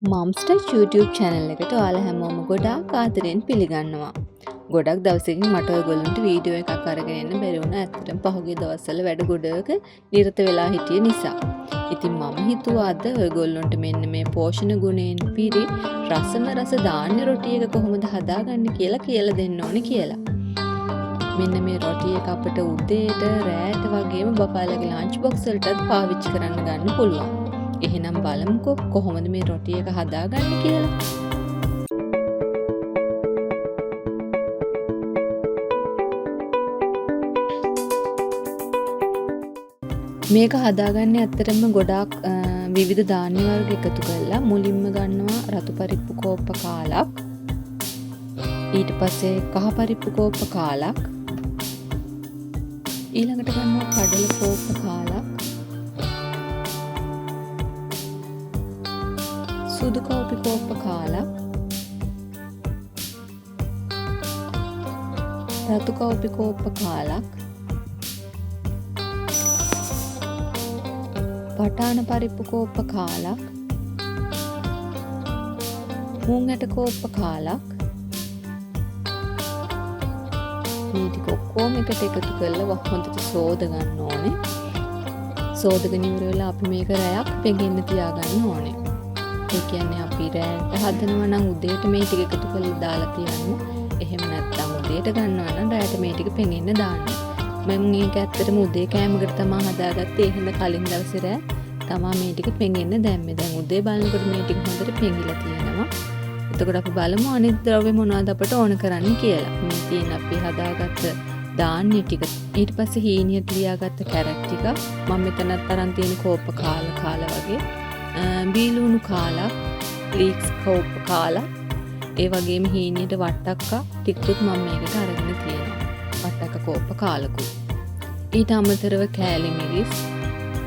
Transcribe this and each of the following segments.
මම්ස්ටර් YouTube channel එකට ඔයාලා හැමෝම ගොඩාක් ආදරෙන් පිළිගන්නවා. ගොඩක් දවසකින් මට ඔයගොල්ලන්ට වීඩියෝ එකක් අරගෙන එන්න බැරි වුණා. ඇත්තටම පහුගිය දවස්වල වැඩ ගොඩක නිරත වෙලා හිටිය නිසා. ඉතින් මම හිතුවා අද ඔයගොල්ලන්ට මෙන්න මේ පෝෂණ ගුණයෙන් පිරි රසම රස ධාන්‍ය රොටි එක කොහොමද හදාගන්නේ කියලා දෙන්න ඕනේ කියලා. මෙන්න මේ රොටි එක අපිට උදේට රෑට වගේම බපාලගේ ලන්ච් බොක්ස් වලටත් පාවිච්චි කරන්න ගන්න පුළුවන්. එහෙනම් බලමුකෝ කොහොමද මේ රොටි එක හදාගන්නේ කියලා. මේක හදාගන්නේ ඇත්තටම ගොඩාක් විවිධ ධාන්‍ය වර්ග එකතු කරලා මුලින්ම ගන්නවා රතු පරිප්පු කෝප්ප කාලක්. ඊට පස්සේ කහ පරිප්පු කෝප්ප කාලක්. ඊළඟට ගන්නවා කඩල කෝප්ප කාලක්. සුදු කෝපි කෝප්ප කාලක්. රතු කෝපි කෝප්ප කාලක්. පටාන පරිප්පු කෝප්ප කාලක්. මුං ඇට කෝප්ප කාලක්. මේ ටික ඔක්කොම එකට එකතු කරලා හොඳට සෝද ගන්න ඕනේ. සෝදගෙන ඉවර වෙලා අපි මේක රැයක් පෙඟෙන්න තියාගන්න ඕනේ. ඒ කියන්නේ අපි රෑට හදනවා නම් උදේට මේ ටික එකතු කරලා දාලා තියන්න. එහෙම නැත්නම් උදේට ගන්නවා නම් රෑට මේ ටික පෙඟෙන්න දාන්න. මම මේක ඇත්තටම උදේ කෑමකට තමයි හදාගත්තේ. ඒ හින්දා කලින් දවසේ රෑ තමයි මේ ටික පෙඟෙන්න දැම්මේ. දැන් උදේ බලනකොට මේ ටික හොඳට පෙඟිලා තියෙනවා. එතකොට අපි බලමු අනිත් ද්‍රව්‍ය මොනවද අපට ඕන කරන්නේ කියලා. මේ තියෙන අපි හදාගත්ත ධාන්‍ය ටික. ඊට පස්සේ හීනියට ලියාගත්ත කැරට් ටික. මම මෙතනත් අරන් තියෙන කෝප්ප කාල වගේ. බීලුණු කාලක්, ලීක්ස් කෝප්ප කාලක්, ඒ වගේම හීනියට වට්ටක්කා ටිකකුත් මම මේකට අරගෙන තියෙනවා. වට්ටක්ක කෝප්ප කාලකුත්. ඊට අමතරව කෑලි මිරිස්,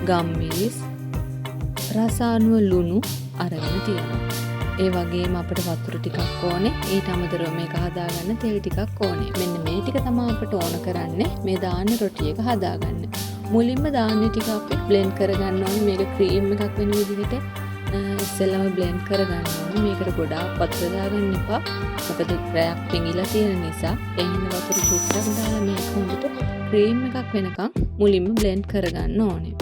ගම් මිරිස්, රසායනික ලුණු අරගෙන තියෙනවා. ඒ වගේම අපිට වතුර ටිකක් ඕනේ. ඊට අමතරව මේක හදාගන්න තෙල් ටිකක් ඕනේ. මෙන්න මේ ටික තමයි අපිට ඕන කරන්නේ මේ ධාන්‍ය රොටි එක හදාගන්න. මුලින්ම ධාන්‍ය ටික අපි බ්ලෙන්ඩ් කරගන්න ඕනේ. මේක ක්‍රීම් එකක් වෙන විදිහට ඉස්සෙල්ලාම බ්ලෙන්ඩ් කරගන්න ඕනේ. මේකට ගොඩාක් වතුර දාගන්න එපා. මොකද රැයක් පෙඟිලා තියෙන නිසා. ඒ හින්දා වතුර චුට්ටක් දාලා මේක හොඳට ක්‍රීම් එකක් වෙනකන් මුලින්ම බ්ලෙන්ඩ් කරගන්න ඕනේ.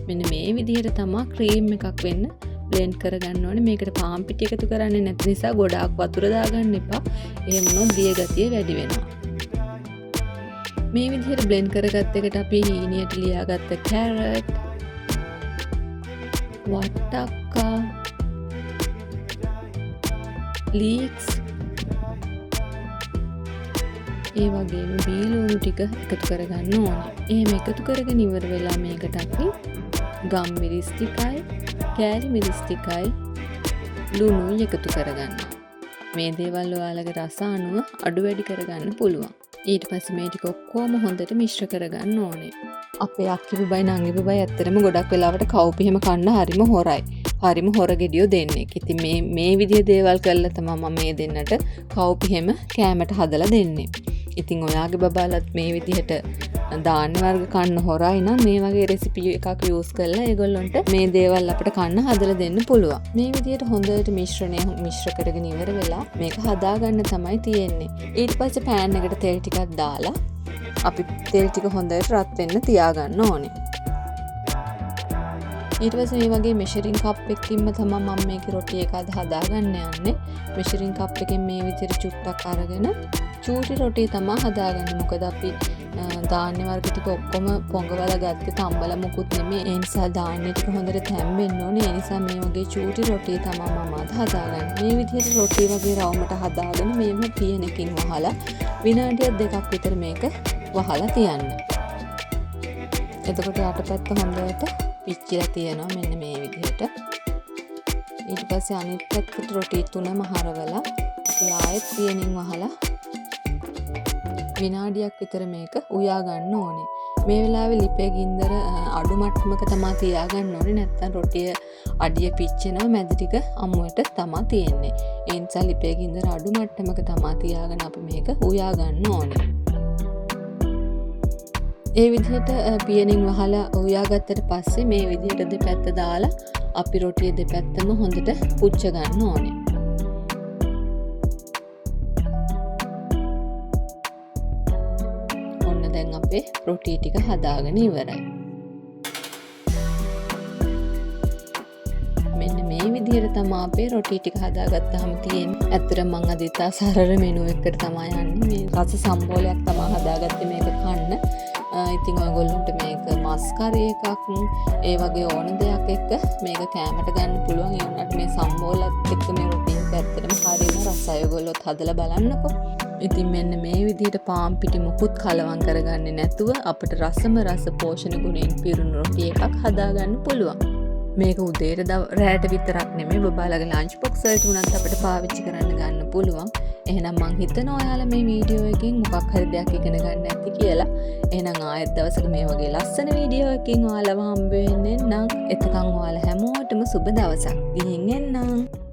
මෙන්න මේ විදිහට තමයි ක්‍රීම් එකක් වෙන්න බ්ලෙන්ඩ් කරගන්න ඕනේ. මේකට පාන් පිටි එකතු කරන්නේ නැති නිසා ගොඩාක් වතුර දාගන්න එපා. එහෙම වුණොත් දිය ගතිය වැඩි වෙනවා. මේ විදිහට බ්ලෙන්ඩ් කරගත්ත එකට අපි හීනියට ලියාගත්ත කැරට්, වට්ටක්කා, ලීක්ස්, ඒ වගේම බීලුණු ටික එකතු කරගන්න ඕනේ. එහෙම එකතු කරගෙන ඉවර වෙලා මේකට අපි ගම් මිරිස් ටිකයි, කෑලි මිරිස් ටිකයි, ලුණුයි එකතු කරගන්න. මේ දේවල් ඔයාලගේ රස අනුව අඩු වැඩි කරගන්න පුළුවන්. ඊට පස්සේ මේ ටික ඔක්කොම හොඳට මිශ්‍ර කරගන්න ඕනේ. අපේ අක්කි පුබයි නංගි පුබයි ඇත්තටම ගොඩක් වෙලාවට කවුපි එහෙම කන්න හරිම හොරයි. හරිම හොර ගෙඩියෝ දෙන්නේ. ඉතින් මේ විදිහේ දේවල් කරලා තමයි මම මේ දෙන්නට කවුපි එහෙම කෑමට හදලා දෙන්නේ. ඉතින් ඔයාගේ බබාලත් මේ විදිහට ධාන්‍ය වර්ග කන්න හොරයි නම් මේ වගේ රෙසිපි එකක් යූස් කරලා ඒගොල්ලන්ට මේ දේවල් අපිට කන්න හදලා දෙන්න පුළුවන්. මේ විදිහට හොඳට මිශ්‍ර කරගෙන ඉවර වෙලා මේක හදාගන්න තමයි තියෙන්නේ. ඊට පස්සේ පෑන් එකට තෙල් ටිකක් දාලා අපි තෙල් ටික හොඳට රත් වෙන්න තියාගන්න ඕනේ. ඊට පස්සේ මේ වගේ මෙෂරින් කප් එකකින්ම තමයි මම මේකේ රොටි එක හදාගන්න යන්නේ. මෙෂරින් කප් එකෙන් මේ විදිහට චුට්ටක් අරගෙන චූටි රොටි තමයි හදාගන්නේ. මොකද අපි ධාන්‍ය වර්ග ටික ඔක්කොම පොඟවලා ගත්තේ තම්බලා මුකුත් නෙමෙයි. ඒ නිසා ධාන්‍ය ටික හොඳට තැම්බෙන්න ඕනේ. ඒ නිසා මේ වගේ චූටි රොටි තමයි මම හදාගන්නේ. මේ විදිහට රොටි වගේ රවුමට හදාගෙන මේම පියනකින් වහලා විනාඩියක් දෙකක් විතර මේක වහලා තියන්න. එතකොට යටපැත්ත හොඳට පිච්චිලා තියෙනවා මෙන්න මේ විදිහට. ඊට පස්සේ අනිත් පැත්තට රොටි තුනම හරවලා අපි ආයෙත් පියනින් වහලා විනාඩියක් විතර මේක උයා ගන්න ඕනේ. මේ වෙලාවේ ලිපේ ගින්දර අඩු මට්ටමක තමයි තියාගන්න ඕනේ. නැත්නම් රොටිය අඩිය පිච්චෙනවා, මැද ටික අමුවට තමයි තියෙන්නේ. ඒ නිසා ලිපේ ගින්දර අඩු මට්ටමක තමයි තියාගෙන අපි මේක උයා ගන්න ඕනේ. ඒ විදිහට පියනින් වහලා උයාගත්තට පස්සේ මේ විදිහට දෙපැත්ත දාලා අපි රොටිය දෙපැත්තම හොඳට පුච්ච ගන්න ඕනේ. ඔන්න දැන් අපේ රොටි ටික හදාගෙන ඉවරයි. මෙන්න මේ විදිහට තමයි අපේ රොටි ටික හදාගත්තාම තියෙන්නේ. ඇත්තට මම අද ඉතා සරල මෙනු එකකට තමයි යන්නේ. මේ රස සම්බෝලයක් තමයි හදාගත්තේ මේක කන්න. ඉතින් ඔයගොල්ලන්ට මේක මස් කරි එකක් ඒ වගේ ඕන දෙයක් එක්ක මේක කෑමට ගන්න පුළුවන්. ඒ වුණාට මේ සම්බෝලත් එක්ක මේ රොටි එක ඇත්තටම හරිම රසයි. ඔයගොල්ලොත් හදලා බලන්නකෝ. ඉතින් මෙන්න මේ විදිහට පාන් පිටි මුකුත් කලවම් කරගන්නේ නැතුව අපිට රසම රස පෝෂණ ගුණයෙන් පිරුණු රොටි එකක් හදාගන්න පුළුවන්. මේක උදේට රැට විතරක් නෙමෙයි බබාලගේ ලන්ච් බොක්ස් වලට උනත් අපිට පාවිච්චි කරන්න ගන්න පුළුවන්. එහෙනම් මං හිතනවා ඔයාලා මේ වීඩියෝ එකෙන් මොකක් හරි දෙයක් ඉගෙන ගන්න ඇති කියලා. එහෙනම් ආයෙත් දවසක මේ වගේ ලස්සන වීඩියෝ එකකින් ඔයාලව හම්බ වෙන්නේ නම් එතකන් ඔයාලා හැමෝටම සුබ දවසක්. ගිහින් එන්නම්.